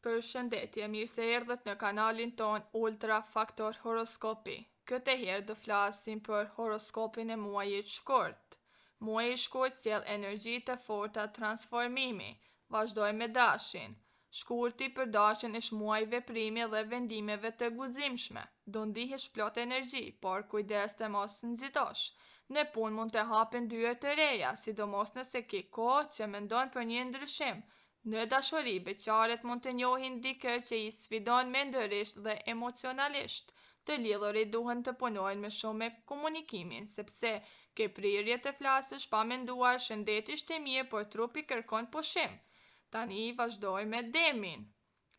Përshëndetje, mirë se erdhët në kanalin ton Ultra Faktor Horoskopi. Këtë herë do flasim për horoskopin e muajit shkurt. Muaji i shkurt sjell energji të forta transformimi. Vazhdoj me dashin. Shkurti për dashin është muaj veprimi dhe vendimeve të guximshme. Do ndihesh plot energji, por kujdes të mos nxitosh. Në punë mund të hapen dyert të reja, sidomos nëse ke kohë që mendon për një ndryshim. Në dashuri, beqaret mund të njohin dikë që i sfidon mendërisht dhe emocionalisht. Të lidhurit duhen të punojnë më shumë me komunikimin, sepse ke prirje të flasësh pa menduar, shëndeti është i mirë, por trupi kërkon pushim. Tani vazhdoj me demin.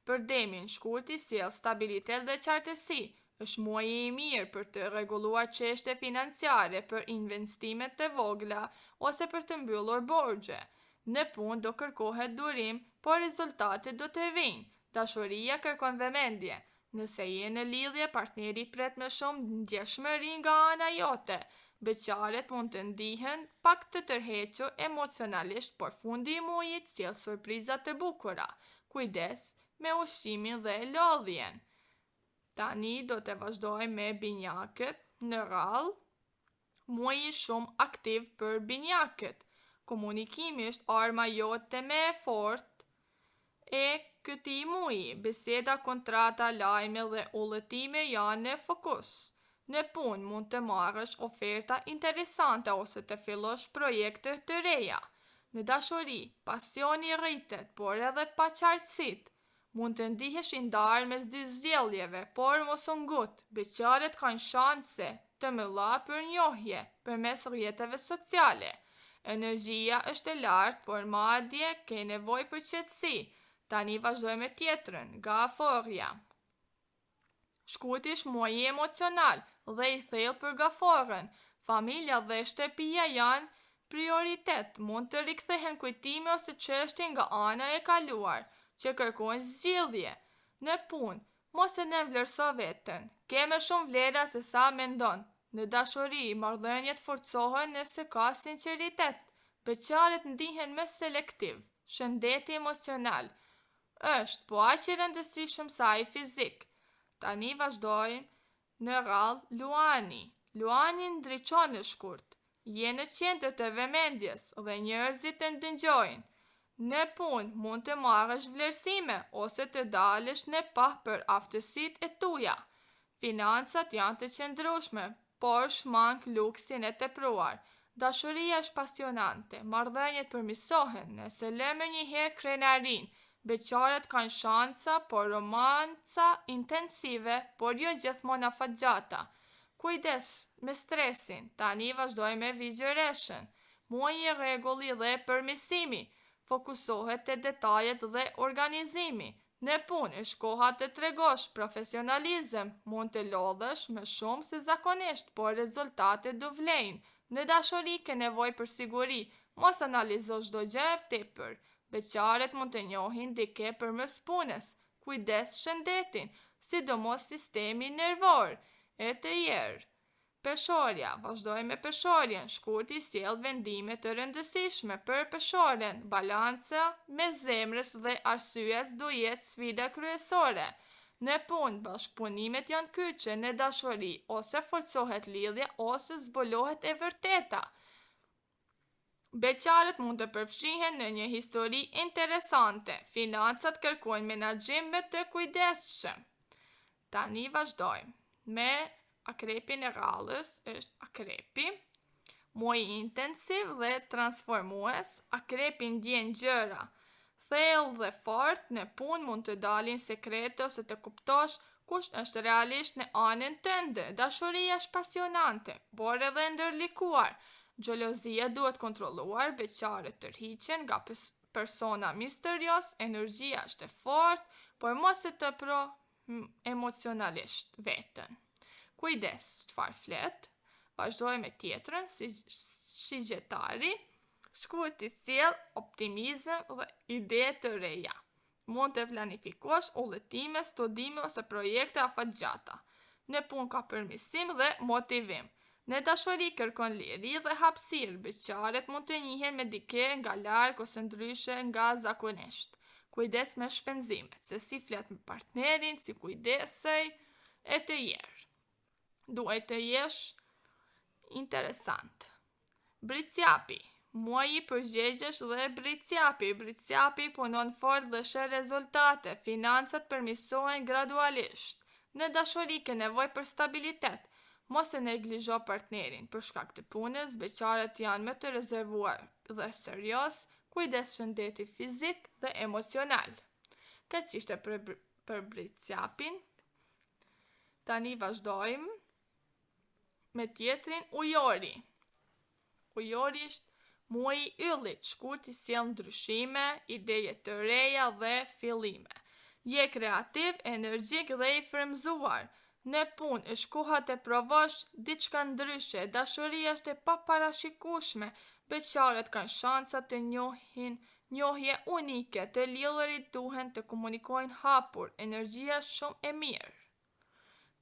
Për demin, shkurti sjell stabilitet dhe qartësi. Është muaji i mirë për të rregulluar çështje financiare, për investimet të vogla ose për të mbyllur borxhe. Në punë do kërkohet durim, por rezultatet do të vinë. Dashuria kërkon vëmendje. Nëse je në lidhje, partneri pret më shumë ndjeshmëri nga ana jote. Beqaret mund të ndihen pak të tërhequr emocionalisht, por fundi i muajit sjell surpriza të bukura. Kujdes me ushqimin dhe lodhjen. Tani do të vazhdoj me binjakët. Në radhë, muaji shumë aktiv për binjakët. Komunikimi është arma jote më e fortë e këtij muaji. Biseda, kontrata, lajme dhe udhëtime janë në fokus. Në punë mund të marrësh oferta interesante ose të fillosh projekte të reja. Në dashuri, pasioni rritet, por edhe paqartësitë. Mund të ndihesh i ndarë mes dy zgjedhjeve, por mos u ngut. Beqaret kanë shanse të mëdha për njohje përmes rrjeteve sociale. Energjia është e lartë, por madje ke nevojë për qetësi. Tani vazhdoj me tjetrën, nga aforja. Shkurti është muaji emocional dhe i thellë për gaforën. Familja dhe shtëpia janë prioritet. Mund të rikthehen kujtime ose çështje nga ana e kaluar që kërkojnë zgjidhje. Në punë, mos e nënvlerëso veten. Ke më shumë vlera se sa mendon. Në dashuri, marrëdhëniet forcohen nëse ka sinqeritet. Beqaret ndihen më selektiv. Shëndeti emocional është po aq i rëndësishëm sa i fizik. Tani vazhdojmë në radhë Luani. Luani ndriçon në shkurt. Je në qendër të vëmendjes dhe njerëzit të ndëgjojnë. Në punë mund të marrësh vlerësime ose të dalësh në pah për aftësitë e tua. Financat janë të qëndrueshme, por shmang luksin e tepruar. Dashuria është pasionante, marrëdhëniet përmirësohen nëse lëmë një herë krenarin. Beqaret kanë shansa, por romanca intensive, por jo gjithmonë afatgjata. Kujdes me stresin. Tani vazhdoj me vigjëreshën. Muaji i rregulli dhe përmirësimi. Fokusohet te detajet dhe organizimi. Në punë është koha të tregosh profesionalizëm. Mund të lodhesh më shumë se zakonisht, por rezultatet do vlejnë. Në dashuri ke nevojë për siguri. Mos analizo çdo gjë tepër. Beqaret mund të njohin dikë përmes punës. Kujdes shëndetin, sidomos sistemi nervor e të tjerë. Peshorja, vazhdoj me peshorjen. Shkurti sjell vendime të rëndësishme për peshoren. Balanca me zemrës dhe arsyes do jetë sfida kryesore. Në punë, bashkëpunimet janë kyçe. Në dashuri, ose forcohet lidhja ose zbulohet e vërteta. Beqaret mund të përfshihen në një histori interesante. Financat kërkojnë menaxhim me të kujdesshëm. Tani vazhdojmë me akrepin e radhës, është akrepi. Muaji intensiv dhe transformues. Akrepi ndjen gjëra thellë dhe fort. Në punë mund të dalin sekrete ose të kuptosh kush është realisht në anën tënde. Dashuria është pasionante, por edhe ndërlikuar. Xhelozia duhet kontrolluar, beqaret tërhiqen nga persona misterios, energjia është e fortë, por mos e tepro emocionalisht veten. Kujdes çfarë flet. Vazhdoj me tjetrën, si shigjetari. Shkurti sjell optimizëm dhe ide të reja. Mund të planifikosh udhëtime, studime ose projekte afatgjata. Në punë ka përmirësim dhe motivim. Në dashuri kërkon liri dhe hapësirë. Beqaret mund të njihen me dikë nga larg ose ndryshe nga zakonisht. kujdes me shpenzimet, se si flet me partnerin, si kujdesej, e të jerë. Duhet të jesh interesant. Britsjapi. Muaji i përgjegjesh dhe britsjapi punon fort dhe sheh rezultate, financat përmirësohen gradualisht. Në dashuri ke nevojë për stabilitet. Mos e neglizho partnerin për shkak të punës, beqarët janë më të rezervuar dhe serioz, kujdes shëndeti fizik dhe emocional. Këtë ishte për britsjapin. Tani vazhdojmë me tjetrin, ujori. Ujori është muaji i yllit, shkurt i sjell ndryshime, ideje të reja dhe fillime. Je kreativ, energjik dhe i frymëzuar. Në punë është koha të provosh diçka ndryshe, dashuria është e paparashikueshme, beqarët kanë shansa të njohin njohje unike, të lidhurit duhen të komunikojnë hapur, energjia shumë e mirë.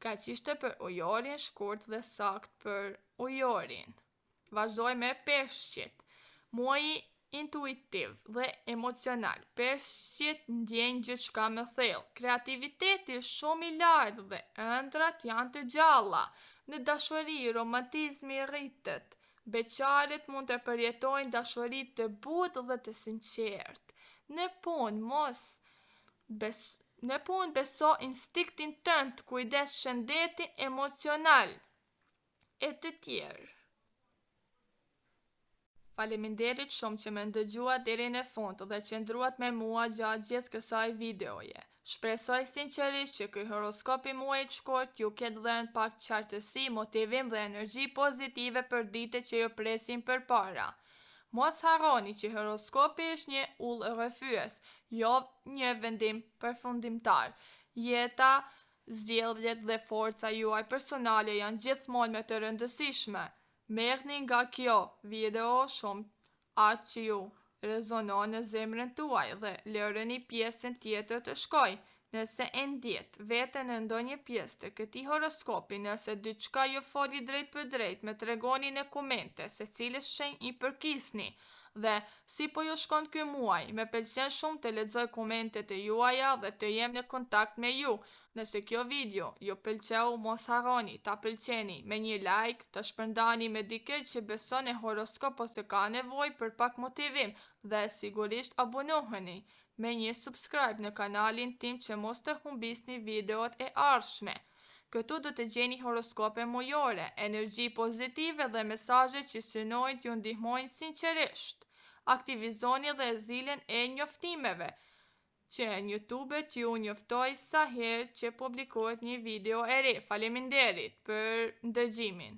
Ka qishte për ujorin, shkurt dhe sakt për ujorin. Vazhdoj me peshqit. Muaji intuitiv dhe emocional. Peshqit ndjenjë gjithçka me thellë. Kreativiteti është shumë i lartë dhe ëndrat janë të gjalla. Në dashuri, romantizmi rritet. Beqarit mund të përjetojnë dashuri të butë dhe të sinqertë. Në punë beso instiktin tënd, kujdes shëndetin emocional e të tjerë. Faleminderit shumë që më ndëgjuat deri në fund dhe qëndruat me mua gjatë gjithë kësaj videoje. Shpresoj sinqerisht që ky horoskop i muajit shkurt ju ketë dhënë pak qartësi, motivim dhe energji pozitive për ditët që ju presin përpara. Mos harroni që horoskopi është një ullë rrëfyes, jo një vendim përfundimtar. Jeta, zgjedhjet dhe forca juaj personale janë gjithmonë më të rëndësishme. Merrni nga kjo video shumë atë që ju rezonon në zemrën tuaj dhe lëreni pjesën tjetër të shkojë. Nëse e ndjet veten në ndonjë pjesë të këtij horoskopi, nëse diçka ju foli drejt për drejt, më tregoni në komente se cilës shenjë i përkisni dhe si po ju shkon ky muaj. Më pëlqen shumë të lexoj komentet e juaja dhe të jem në kontakt me ju. Nëse kjo video ju pëlqeu, mos harroni ta pëlqeni me një like, të shpërndani me dikë që beson në horoskop ose ka nevojë për pak motivim dhe sigurisht abonoheni me një subscribe në kanalin tim që mos të humbisni videot e ardhshme. Këtu do të gjeni horoskope mujore, energji pozitive dhe mesazhe që synojnë t'ju ndihmojnë sinqerisht. Aktivizoni dhe zilën e njoftimeve, që në YouTube t'ju njoftoj sa herë që publikohet një video e re. Faleminderit për ndëgjimin.